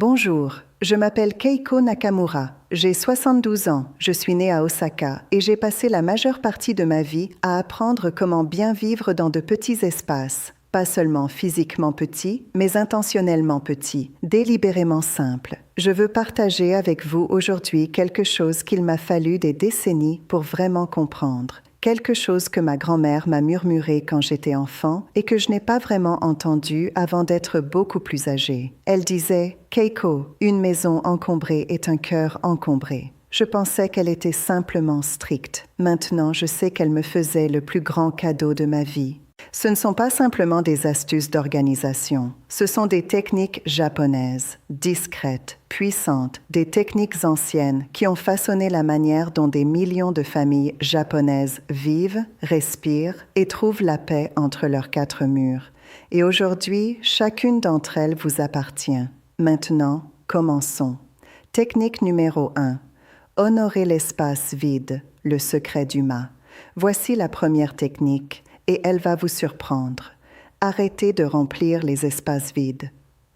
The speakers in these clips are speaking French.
Bonjour, je m'appelle Keiko Nakamura. J'ai 72 ans, je suis née à Osaka et j'ai passé la majeure partie de ma vie à apprendre comment bien vivre dans de petits espaces. Pas seulement physiquement petits, mais intentionnellement petits, délibérément simples. Je veux partager avec vous aujourd'hui quelque chose qu'il m'a fallu des décennies pour vraiment comprendre. Quelque chose que ma grand-mère m'a murmuré quand j'étais enfant et que je n'ai pas vraiment entendu avant d'être beaucoup plus âgée. Elle disait « Keiko, une maison encombrée est un cœur encombré ». Je pensais qu'elle était simplement stricte. Maintenant, je sais qu'elle me faisait le plus grand cadeau de ma vie. Ce ne sont pas simplement des astuces d'organisation, ce sont des techniques japonaises, discrètes, puissantes, des techniques anciennes qui ont façonné la manière dont des millions de familles japonaises vivent, respirent et trouvent la paix entre leurs quatre murs. Et aujourd'hui, chacune d'entre elles vous appartient. Maintenant, commençons. Technique numéro 1. Honorer l'espace vide, le secret du ma. Voici la première technique. Et elle va vous surprendre. Arrêtez de remplir les espaces vides.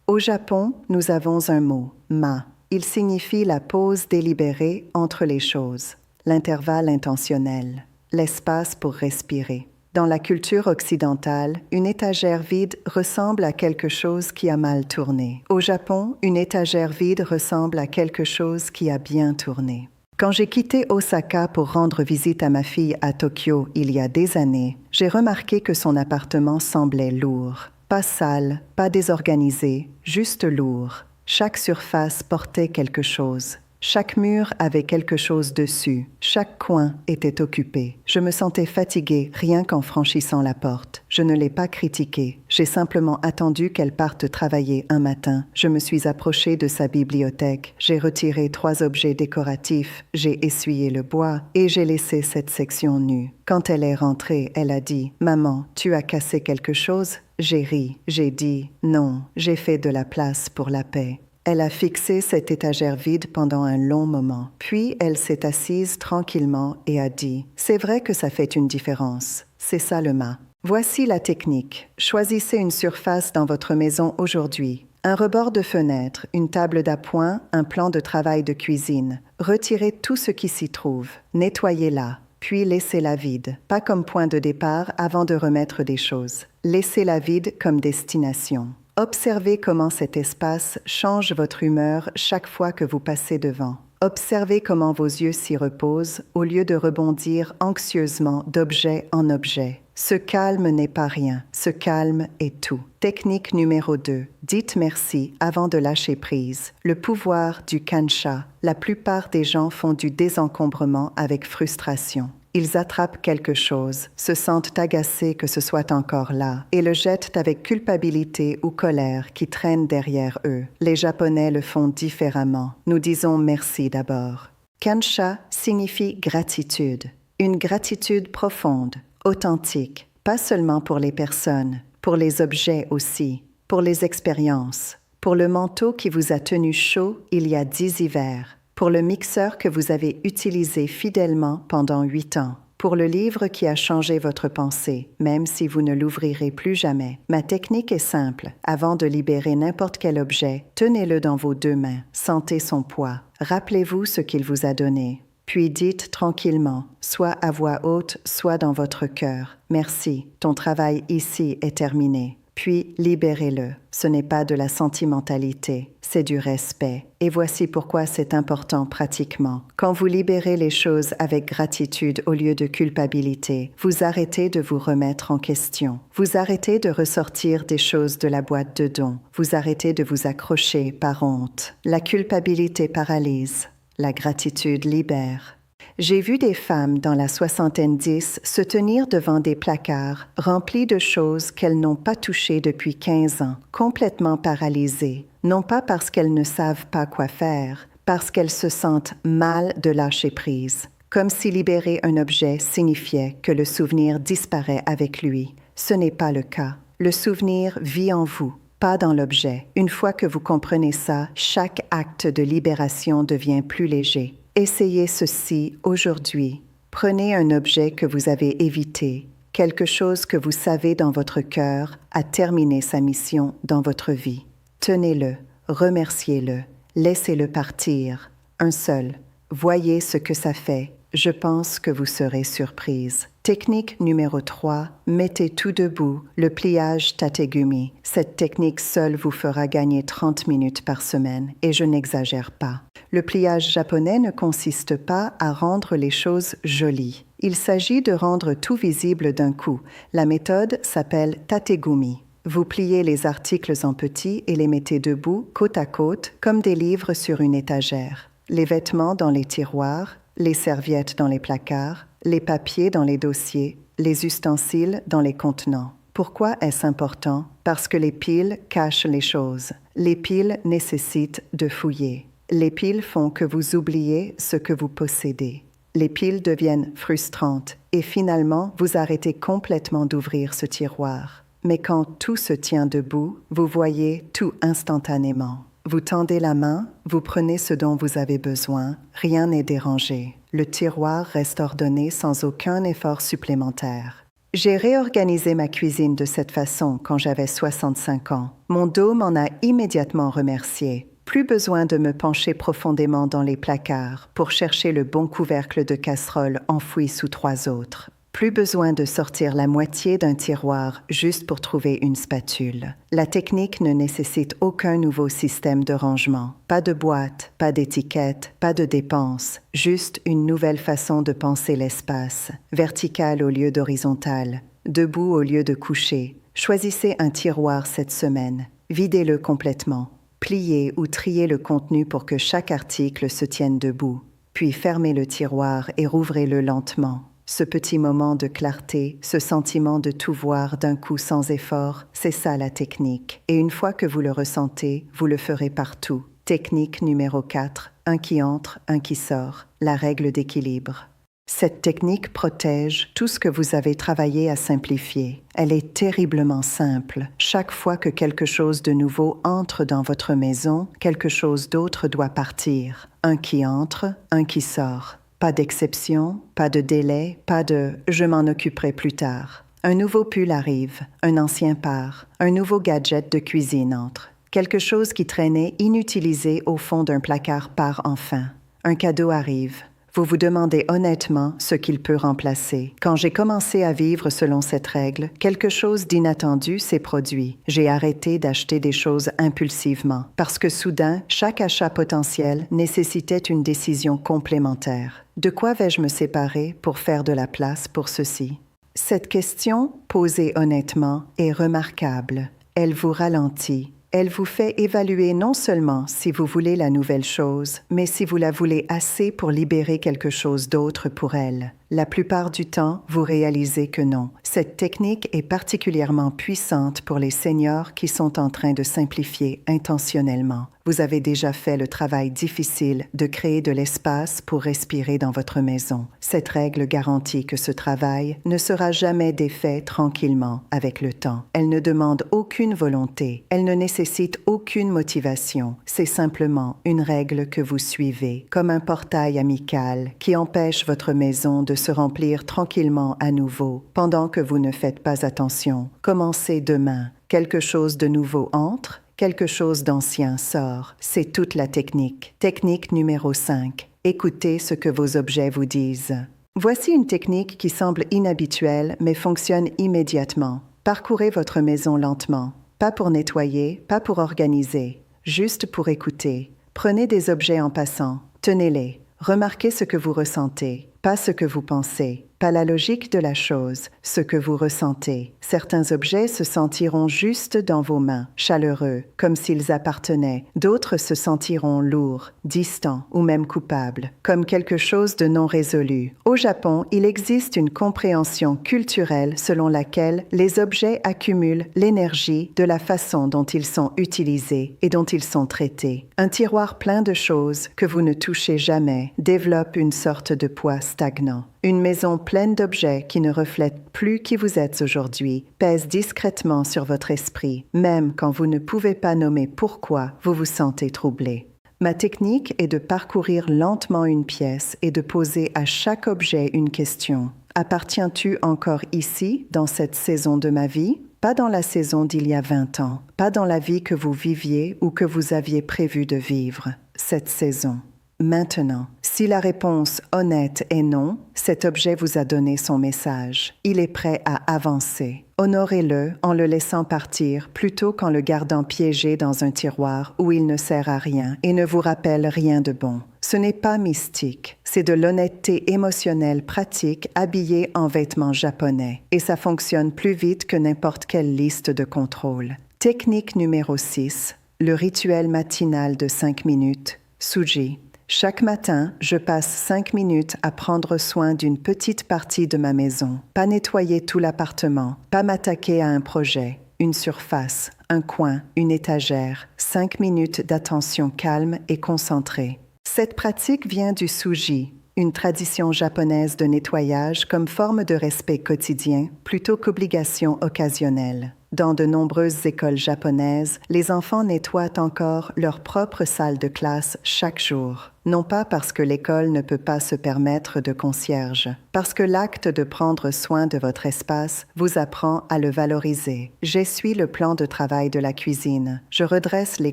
Au Japon, nous avons un mot, ma. Il signifie la pause délibérée entre les choses, l'intervalle intentionnel, l'espace pour respirer. Dans la culture occidentale, une étagère vide ressemble à quelque chose qui a mal tourné. Au Japon, une étagère vide ressemble à quelque chose qui a bien tourné. Quand j'ai quitté Osaka pour rendre visite à ma fille à Tokyo il y a des années, j'ai remarqué que son appartement semblait lourd. Pas sale, pas désorganisé, juste lourd. Chaque surface portait quelque chose. Chaque mur avait quelque chose dessus. Chaque coin était occupé. Je me sentais fatiguée rien qu'en franchissant la porte. Je ne l'ai pas critiquée. J'ai simplement attendu qu'elle parte travailler un matin. Je me suis approchée de sa bibliothèque. J'ai retiré 3 objets décoratifs. J'ai essuyé le bois et j'ai laissé cette section nue. Quand elle est rentrée, elle a dit « Maman, tu as cassé quelque chose ?» J'ai ri. J'ai dit « Non, j'ai fait de la place pour la paix. » Elle a fixé cette étagère vide pendant un long moment. Puis elle s'est assise tranquillement et a dit « C'est vrai que ça fait une différence. C'est ça le ma. » Voici la technique. Choisissez une surface dans votre maison aujourd'hui. Un rebord de fenêtre, une table d'appoint, un plan de travail de cuisine. Retirez tout ce qui s'y trouve. Nettoyez-la. Puis laissez-la vide. Pas comme point de départ avant de remettre des choses. Laissez-la vide comme destination. Observez comment cet espace change votre humeur chaque fois que vous passez devant. Observez comment vos yeux s'y reposent au lieu de rebondir anxieusement d'objet en objet. Ce calme n'est pas rien, ce calme est tout. Technique numéro 2. Dites merci avant de lâcher prise. Le pouvoir du kansha. La plupart des gens font du désencombrement avec frustration. Ils attrapent quelque chose, se sentent agacés que ce soit encore là et le jettent avec culpabilité ou colère qui traîne derrière eux. Les Japonais le font différemment. Nous disons merci d'abord. Kansha signifie gratitude. Une gratitude profonde, authentique, pas seulement pour les personnes, pour les objets aussi, pour les expériences, pour le manteau qui vous a tenu chaud il y a 10 hivers, pour le mixeur que vous avez utilisé fidèlement pendant 8 ans, pour le livre qui a changé votre pensée, même si vous ne l'ouvrirez plus jamais. Ma technique est simple. Avant de libérer n'importe quel objet, tenez-le dans vos 2 mains, sentez son poids. Rappelez-vous ce qu'il vous a donné. Puis dites tranquillement, soit à voix haute, soit dans votre cœur. « Merci, ton travail ici est terminé. » Puis libérez-le. Ce n'est pas de la sentimentalité, c'est du respect. Et voici pourquoi c'est important pratiquement. Quand vous libérez les choses avec gratitude au lieu de culpabilité, vous arrêtez de vous remettre en question. Vous arrêtez de ressortir des choses de la boîte de dons. Vous arrêtez de vous accrocher par honte. La culpabilité paralyse. La gratitude libère. J'ai vu des femmes dans la soixantaine 10 se tenir devant des placards remplis de choses qu'elles n'ont pas touchées depuis 15 ans, complètement paralysées, non pas parce qu'elles ne savent pas quoi faire, parce qu'elles se sentent mal de lâcher prise, comme si libérer un objet signifiait que le souvenir disparaît avec lui. Ce n'est pas le cas. Le souvenir vit en vous, pas dans l'objet. Une fois que vous comprenez ça, chaque acte de libération devient plus léger. Essayez ceci aujourd'hui. Prenez un objet que vous avez évité, quelque chose que vous savez dans votre cœur a terminé sa mission dans votre vie. Tenez-le, remerciez-le, laissez-le partir, un seul. Voyez ce que ça fait. Je pense que vous serez surprise. Technique numéro 3, mettez tout debout, le pliage tategumi. Cette technique seule vous fera gagner 30 minutes par semaine, et je n'exagère pas. Le pliage japonais ne consiste pas à rendre les choses jolies. Il s'agit de rendre tout visible d'un coup. La méthode s'appelle tategumi. Vous pliez les articles en petits et les mettez debout, côte à côte, comme des livres sur une étagère. Les vêtements dans les tiroirs, les serviettes dans les placards, les papiers dans les dossiers, les ustensiles dans les contenants. Pourquoi est-ce important? Parce que les piles cachent les choses. Les piles nécessitent de fouiller. Les piles font que vous oubliez ce que vous possédez. Les piles deviennent frustrantes et finalement vous arrêtez complètement d'ouvrir ce tiroir. Mais quand tout se tient debout, vous voyez tout instantanément. Vous tendez la main, vous prenez ce dont vous avez besoin, rien n'est dérangé. Le tiroir reste ordonné sans aucun effort supplémentaire. J'ai réorganisé ma cuisine de cette façon quand j'avais 65 ans. Mon dos m'en a immédiatement remercié. Plus besoin de me pencher profondément dans les placards pour chercher le bon couvercle de casserole enfoui sous 3 autres. Plus besoin de sortir la moitié d'un tiroir juste pour trouver une spatule. La technique ne nécessite aucun nouveau système de rangement. Pas de boîte, pas d'étiquette, pas de dépenses. Juste une nouvelle façon de penser l'espace. Vertical au lieu d'horizontal. Debout au lieu de couché. Choisissez un tiroir cette semaine. Videz-le complètement. Pliez ou triez le contenu pour que chaque article se tienne debout. Puis fermez le tiroir et rouvrez-le lentement. Ce petit moment de clarté, ce sentiment de tout voir d'un coup sans effort, c'est ça la technique. Et une fois que vous le ressentez, vous le ferez partout. Technique numéro 4, un qui entre, un qui sort, la règle d'équilibre. Cette technique protège tout ce que vous avez travaillé à simplifier. Elle est terriblement simple. Chaque fois que quelque chose de nouveau entre dans votre maison, quelque chose d'autre doit partir. Un qui entre, un qui sort. Pas d'exception, pas de délai, pas de « je m'en occuperai plus tard ». Un nouveau pull arrive, un ancien part, un nouveau gadget de cuisine entre. Quelque chose qui traînait inutilisé au fond d'un placard part enfin. Un cadeau arrive. Vous vous demandez honnêtement ce qu'il peut remplacer. Quand j'ai commencé à vivre selon cette règle, quelque chose d'inattendu s'est produit. J'ai arrêté d'acheter des choses impulsivement, parce que soudain, chaque achat potentiel nécessitait une décision complémentaire. De quoi vais-je me séparer pour faire de la place pour ceci? Cette question, posée honnêtement, est remarquable. Elle vous ralentit. Elle vous fait évaluer non seulement si vous voulez la nouvelle chose, mais si vous la voulez assez pour libérer quelque chose d'autre pour elle. La plupart du temps, vous réalisez que non. Cette technique est particulièrement puissante pour les seniors qui sont en train de simplifier intentionnellement. Vous avez déjà fait le travail difficile de créer de l'espace pour respirer dans votre maison. Cette règle garantit que ce travail ne sera jamais défait tranquillement avec le temps. Elle ne demande aucune volonté. Elle ne nécessite aucune motivation. C'est simplement une règle que vous suivez, comme un portail amical qui empêche votre maison de se remplir tranquillement à nouveau pendant que vous ne faites pas attention. Commencez demain. Quelque chose de nouveau entre. Quelque chose d'ancien sort. C'est toute la technique. Technique numéro 5. Écoutez ce que vos objets vous disent. Voici une technique qui semble inhabituelle, mais fonctionne immédiatement. Parcourez votre maison lentement. Pas pour nettoyer, pas pour organiser. Juste pour écouter. Prenez des objets en passant. Tenez-les. Remarquez ce que vous ressentez. Pas ce que vous pensez. Pas la logique de la chose, ce que vous ressentez. Certains objets se sentiront juste dans vos mains, chaleureux, comme s'ils appartenaient. D'autres se sentiront lourds, distants ou même coupables, comme quelque chose de non résolu. Au Japon, il existe une compréhension culturelle selon laquelle les objets accumulent l'énergie de la façon dont ils sont utilisés et dont ils sont traités. Un tiroir plein de choses que vous ne touchez jamais développe une sorte de poids stagnant. Une maison pleine d'objets qui ne reflètent plus qui vous êtes aujourd'hui pèse discrètement sur votre esprit, même quand vous ne pouvez pas nommer pourquoi vous vous sentez troublé. Ma technique est de parcourir lentement une pièce et de poser à chaque objet une question. Appartiens-tu encore ici, dans cette saison de ma vie? pas dans la saison d'il y a 20 ans, pas dans la vie que vous viviez ou que vous aviez prévu de vivre, cette saison. Maintenant, si la réponse honnête est non, cet objet vous a donné son message. Il est prêt à avancer. Honorez-le en le laissant partir plutôt qu'en le gardant piégé dans un tiroir où il ne sert à rien et ne vous rappelle rien de bon. Ce n'est pas mystique, c'est de l'honnêteté émotionnelle pratique habillée en vêtements japonais et ça fonctionne plus vite que n'importe quelle liste de contrôle. Technique numéro 6, le rituel matinal de 5 minutes, Suji. Chaque matin, je passe 5 minutes à prendre soin d'une petite partie de ma maison. Pas nettoyer tout l'appartement, pas m'attaquer à un projet, une surface, un coin, une étagère. 5 minutes d'attention calme et concentrée. Cette pratique vient du Suji, une tradition japonaise de nettoyage comme forme de respect quotidien plutôt qu'obligation occasionnelle. Dans de nombreuses écoles japonaises, les enfants nettoient encore leur propre salle de classe chaque jour. Non pas parce que l'école ne peut pas se permettre de concierge, parce que l'acte de prendre soin de votre espace vous apprend à le valoriser. J'essuie le plan de travail de la cuisine. Je redresse les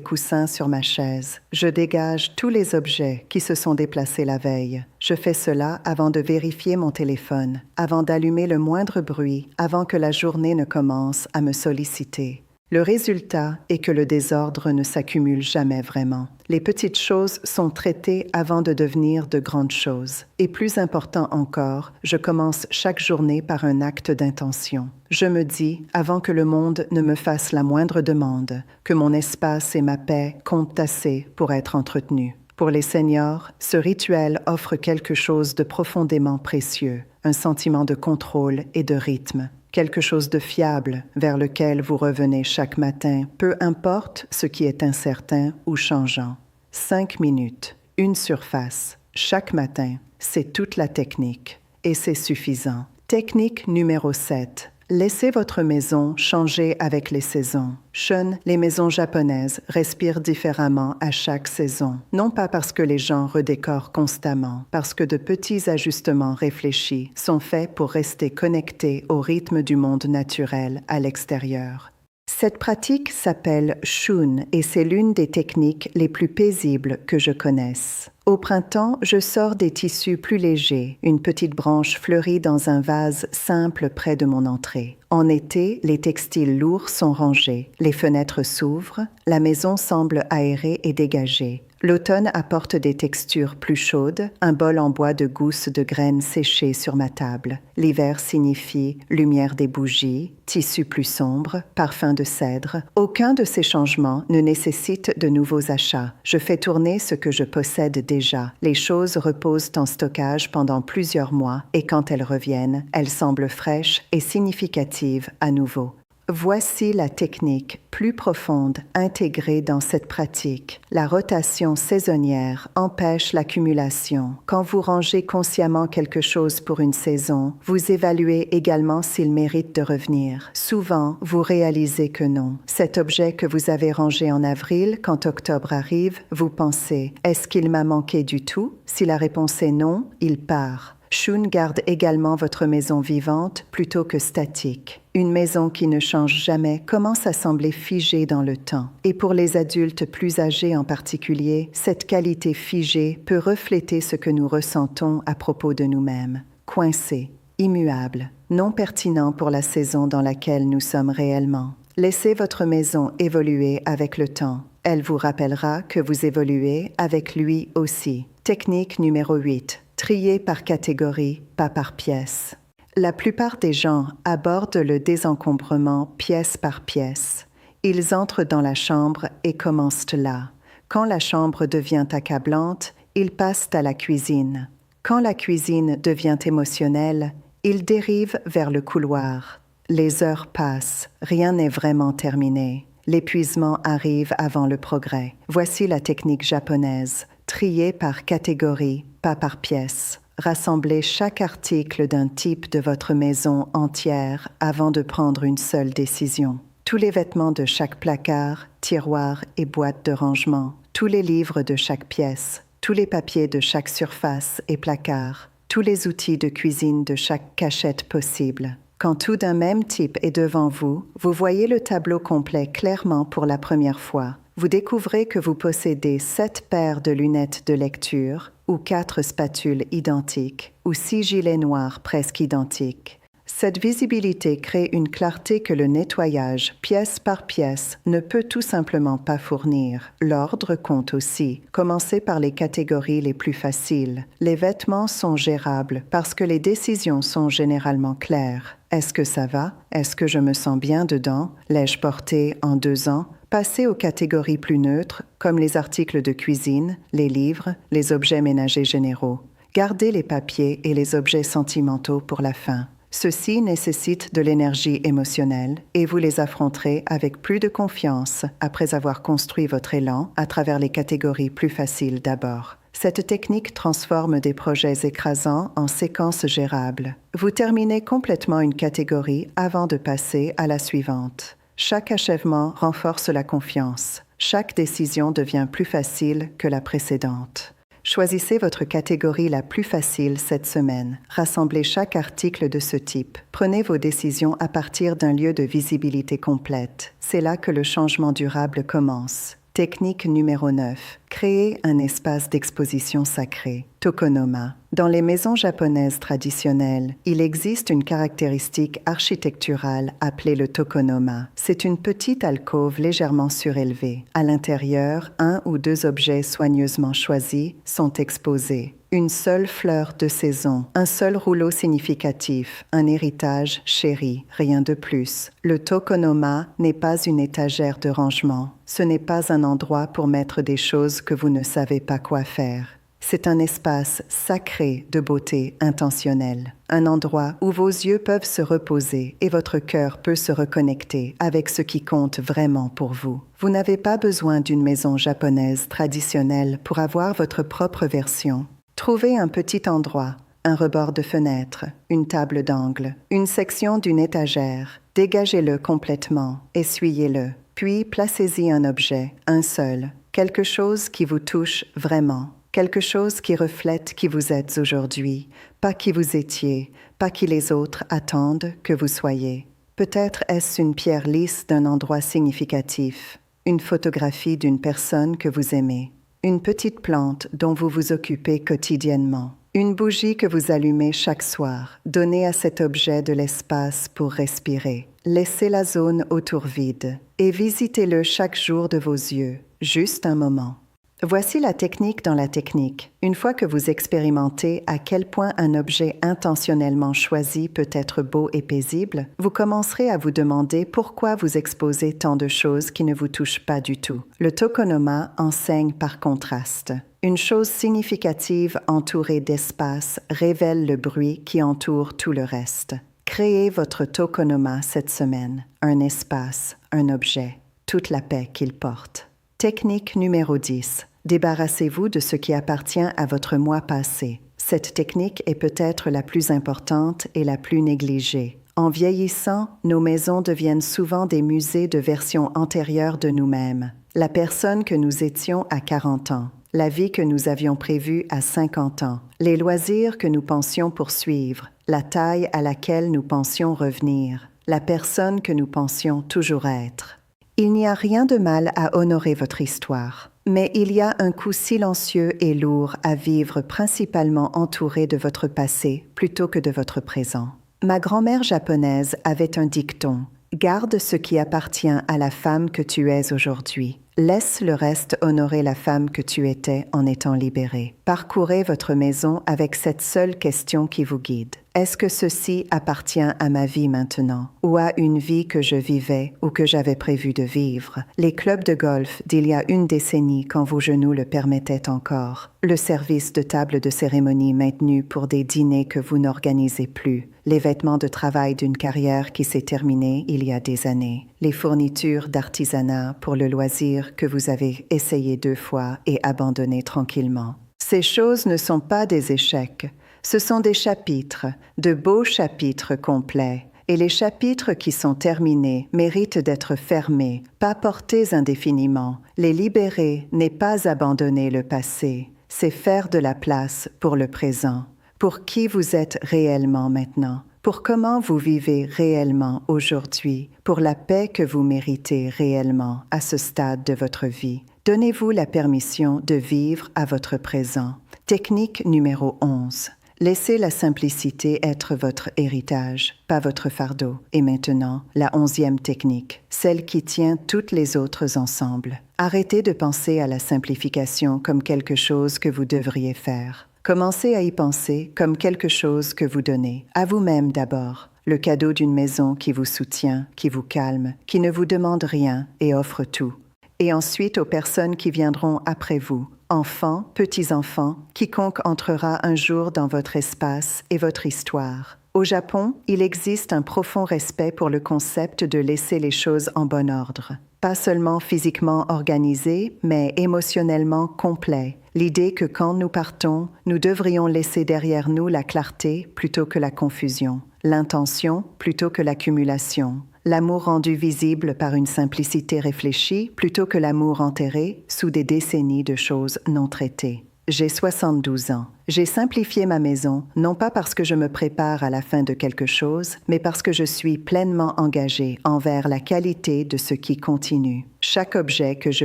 coussins sur ma chaise. Je dégage tous les objets qui se sont déplacés la veille. Je fais cela avant de vérifier mon téléphone, avant d'allumer le moindre bruit, avant que la journée ne commence à me solliciter. Le résultat est que le désordre ne s'accumule jamais vraiment. Les petites choses sont traitées avant de devenir de grandes choses. Et plus important encore, je commence chaque journée par un acte d'intention. Je me dis, avant que le monde ne me fasse la moindre demande, que mon espace et ma paix comptent assez pour être entretenus. Pour les seniors, ce rituel offre quelque chose de profondément précieux, un sentiment de contrôle et de rythme. Quelque chose de fiable vers lequel vous revenez chaque matin, peu importe ce qui est incertain ou changeant. 5 minutes, une surface, chaque matin, c'est toute la technique et c'est suffisant. Technique numéro 7. Laissez votre maison changer avec les saisons. Shun, les maisons japonaises respirent différemment à chaque saison. Non pas parce que les gens redécorent constamment, parce que de petits ajustements réfléchis sont faits pour rester connectés au rythme du monde naturel à l'extérieur. Cette pratique s'appelle Shun et c'est l'une des techniques les plus paisibles que je connaisse. Au printemps, je sors des tissus plus légers, une petite branche fleurie dans un vase simple près de mon entrée. En été, les textiles lourds sont rangés, les fenêtres s'ouvrent, la maison semble aérée et dégagée. L'automne apporte des textures plus chaudes, un bol en bois de gousses de graines séchées sur ma table. L'hiver signifie lumière des bougies, tissu plus sombre, parfum de cèdre. Aucun de ces changements ne nécessite de nouveaux achats. Je fais tourner ce que je possède déjà. Les choses reposent en stockage pendant plusieurs mois et quand elles reviennent, elles semblent fraîches et significatives à nouveau. Voici la technique plus profonde intégrée dans cette pratique. La rotation saisonnière empêche l'accumulation. Quand vous rangez consciemment quelque chose pour une saison, vous évaluez également s'il mérite de revenir. Souvent, vous réalisez que non. Cet objet que vous avez rangé en avril, quand octobre arrive, vous pensez « Est-ce qu'il m'a manqué du tout ?» Si la réponse est non, il part. Shun garde également votre maison vivante plutôt que statique. Une maison qui ne change jamais commence à sembler figée dans le temps. Et pour les adultes plus âgés en particulier, cette qualité figée peut refléter ce que nous ressentons à propos de nous-mêmes. Coincé, immuable, non pertinent pour la saison dans laquelle nous sommes réellement. Laissez votre maison évoluer avec le temps. Elle vous rappellera que vous évoluez avec lui aussi. Technique numéro 8. Trier par catégorie, pas par pièce. La plupart des gens abordent le désencombrement pièce par pièce. Ils entrent dans la chambre et commencent là. Quand la chambre devient accablante, ils passent à la cuisine. Quand la cuisine devient émotionnelle, ils dérivent vers le couloir. Les heures passent, rien n'est vraiment terminé. L'épuisement arrive avant le progrès. Voici la technique japonaise. Trier par catégorie, pas par pièce. Rassemblez chaque article d'un type de votre maison entière avant de prendre une seule décision. Tous les vêtements de chaque placard, tiroir et boîte de rangement. Tous les livres de chaque pièce. Tous les papiers de chaque surface et placard. Tous les outils de cuisine de chaque cachette possible. Quand tout d'un même type est devant vous, vous voyez le tableau complet clairement pour la première fois. Vous découvrez que vous possédez 7 paires de lunettes de lecture, ou 4 spatules identiques, ou 6 gilets noirs presque identiques. Cette visibilité crée une clarté que le nettoyage, pièce par pièce, ne peut tout simplement pas fournir. L'ordre compte aussi. Commencez par les catégories les plus faciles. Les vêtements sont gérables parce que les décisions sont généralement claires. Est-ce que ça va? Est-ce que je me sens bien dedans? L'ai-je porté en 2 ans? Passez aux catégories plus neutres, comme les articles de cuisine, les livres, les objets ménagers généraux. Gardez les papiers et les objets sentimentaux pour la fin. Ceux-ci nécessitent de l'énergie émotionnelle et vous les affronterez avec plus de confiance après avoir construit votre élan à travers les catégories plus faciles d'abord. Cette technique transforme des projets écrasants en séquences gérables. Vous terminez complètement une catégorie avant de passer à la suivante. Chaque achèvement renforce la confiance. Chaque décision devient plus facile que la précédente. Choisissez votre catégorie la plus facile cette semaine. Rassemblez chaque article de ce type. Prenez vos décisions à partir d'un lieu de visibilité complète. C'est là que le changement durable commence. Technique numéro 9. Créer un espace d'exposition sacré. Tokonoma. Dans les maisons japonaises traditionnelles, il existe une caractéristique architecturale appelée le tokonoma. C'est une petite alcôve légèrement surélevée. À l'intérieur, 1 ou 2 objets soigneusement choisis sont exposés. Une seule fleur de saison, un seul rouleau significatif, un héritage chéri, rien de plus. Le tokonoma n'est pas une étagère de rangement. Ce n'est pas un endroit pour mettre des choses que vous ne savez pas quoi faire. C'est un espace sacré de beauté intentionnelle, un endroit où vos yeux peuvent se reposer et votre cœur peut se reconnecter avec ce qui compte vraiment pour vous. Vous n'avez pas besoin d'une maison japonaise traditionnelle pour avoir votre propre version. Trouvez un petit endroit, un rebord de fenêtre, une table d'angle, une section d'une étagère. Dégagez-le complètement, essuyez-le, puis placez-y un objet, un seul, quelque chose qui vous touche vraiment. Quelque chose qui reflète qui vous êtes aujourd'hui, pas qui vous étiez, pas qui les autres attendent que vous soyez. Peut-être est-ce une pierre lisse d'un endroit significatif, une photographie d'une personne que vous aimez, une petite plante dont vous vous occupez quotidiennement, une bougie que vous allumez chaque soir. Donnez à cet objet de l'espace pour respirer. Laissez la zone autour vide et visitez-le chaque jour de vos yeux, juste un moment. Voici la technique dans la technique. Une fois que vous expérimentez à quel point un objet intentionnellement choisi peut être beau et paisible, vous commencerez à vous demander pourquoi vous exposez tant de choses qui ne vous touchent pas du tout. Le tokonoma enseigne par contraste. Une chose significative entourée d'espace révèle le bruit qui entoure tout le reste. Créez votre tokonoma cette semaine. Un espace, un objet, toute la paix qu'il porte. Technique numéro 10. Débarrassez-vous de ce qui appartient à votre moi passé. Cette technique est peut-être la plus importante et la plus négligée. En vieillissant, nos maisons deviennent souvent des musées de versions antérieures de nous-mêmes. La personne que nous étions à 40 ans, la vie que nous avions prévue à 50 ans, les loisirs que nous pensions poursuivre, la taille à laquelle nous pensions revenir, la personne que nous pensions toujours être. Il n'y a rien de mal à honorer votre histoire, mais il y a un coût silencieux et lourd à vivre principalement entouré de votre passé plutôt que de votre présent. Ma grand-mère japonaise avait un dicton « Garde ce qui appartient à la femme que tu es aujourd'hui. Laisse le reste honorer la femme que tu étais en étant libérée. » Parcourez votre maison avec cette seule question qui vous guide. Est-ce que ceci appartient à ma vie maintenant, ou à une vie que je vivais ou que j'avais prévu de vivre? Les clubs de golf d'il y a une décennie quand vos genoux le permettaient encore. Le service de table de cérémonie maintenu pour des dîners que vous n'organisez plus. Les vêtements de travail d'une carrière qui s'est terminée il y a des années. Les fournitures d'artisanat pour le loisir que vous avez essayé 2 fois et abandonné tranquillement. Ces choses ne sont pas des échecs. Ce sont des chapitres, de beaux chapitres complets. Et les chapitres qui sont terminés méritent d'être fermés, pas portés indéfiniment. Les libérer n'est pas abandonner le passé, c'est faire de la place pour le présent. Pour qui vous êtes réellement maintenant, pour comment vous vivez réellement aujourd'hui, pour la paix que vous méritez réellement à ce stade de votre vie. Donnez-vous la permission de vivre à votre présent. Technique numéro 11. Laissez la simplicité être votre héritage, pas votre fardeau. Et maintenant, la 11e technique, celle qui tient toutes les autres ensemble. Arrêtez de penser à la simplification comme quelque chose que vous devriez faire. Commencez à y penser comme quelque chose que vous donnez, à vous-même d'abord. Le cadeau d'une maison qui vous soutient, qui vous calme, qui ne vous demande rien et offre tout. Et ensuite aux personnes qui viendront après vous, enfants, petits-enfants, quiconque entrera un jour dans votre espace et votre histoire. Au Japon, il existe un profond respect pour le concept de laisser les choses en bon ordre. Pas seulement physiquement organisé, mais émotionnellement complet. L'idée que quand nous partons, nous devrions laisser derrière nous la clarté plutôt que la confusion, l'intention plutôt que l'accumulation, l'amour rendu visible par une simplicité réfléchie plutôt que l'amour enterré sous des décennies de choses non traitées. J'ai 72 ans. J'ai simplifié ma maison, non pas parce que je me prépare à la fin de quelque chose, mais parce que je suis pleinement engagée envers la qualité de ce qui continue. Chaque objet que je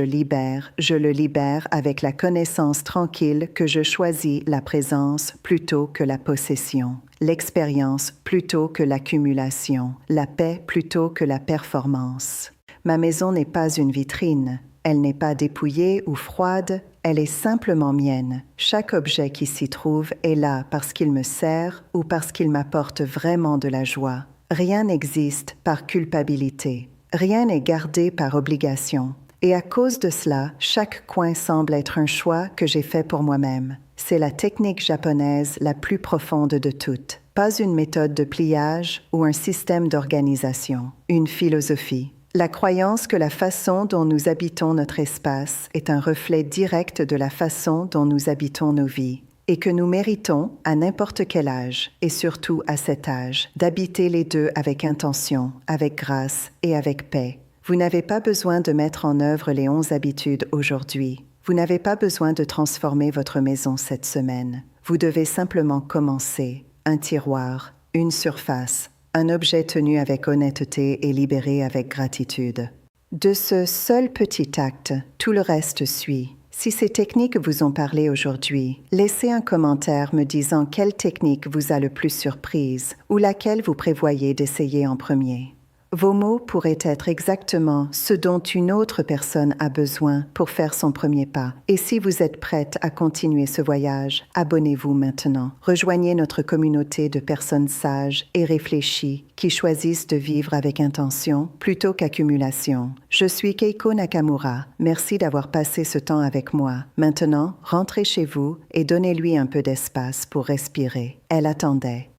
le libère avec la connaissance tranquille que je choisis la présence plutôt que la possession, l'expérience plutôt que l'accumulation, la paix plutôt que la performance. Ma maison n'est pas une vitrine. Elle n'est pas dépouillée ou froide, elle est simplement mienne. Chaque objet qui s'y trouve est là parce qu'il me sert ou parce qu'il m'apporte vraiment de la joie. Rien n'existe par culpabilité. Rien n'est gardé par obligation. Et à cause de cela, chaque coin semble être un choix que j'ai fait pour moi-même. C'est la technique japonaise la plus profonde de toutes. Pas une méthode de pliage ou un système d'organisation. Une philosophie. La croyance que la façon dont nous habitons notre espace est un reflet direct de la façon dont nous habitons nos vies et que nous méritons, à n'importe quel âge, et surtout à cet âge, d'habiter les deux avec intention, avec grâce et avec paix. Vous n'avez pas besoin de mettre en œuvre les 11 habitudes aujourd'hui. Vous n'avez pas besoin de transformer votre maison cette semaine. Vous devez simplement commencer. Un tiroir, une surface, un objet tenu avec honnêteté et libéré avec gratitude. De ce seul petit acte, tout le reste suit. Si ces techniques vous ont parlé aujourd'hui, laissez un commentaire me disant quelle technique vous a le plus surprise ou laquelle vous prévoyez d'essayer en premier. Vos mots pourraient être exactement ce dont une autre personne a besoin pour faire son premier pas. Et si vous êtes prête à continuer ce voyage, abonnez-vous maintenant. Rejoignez notre communauté de personnes sages et réfléchies qui choisissent de vivre avec intention plutôt qu'accumulation. Je suis Keiko Nakamura. Merci d'avoir passé ce temps avec moi. Maintenant, rentrez chez vous et donnez-lui un peu d'espace pour respirer. Elle attendait.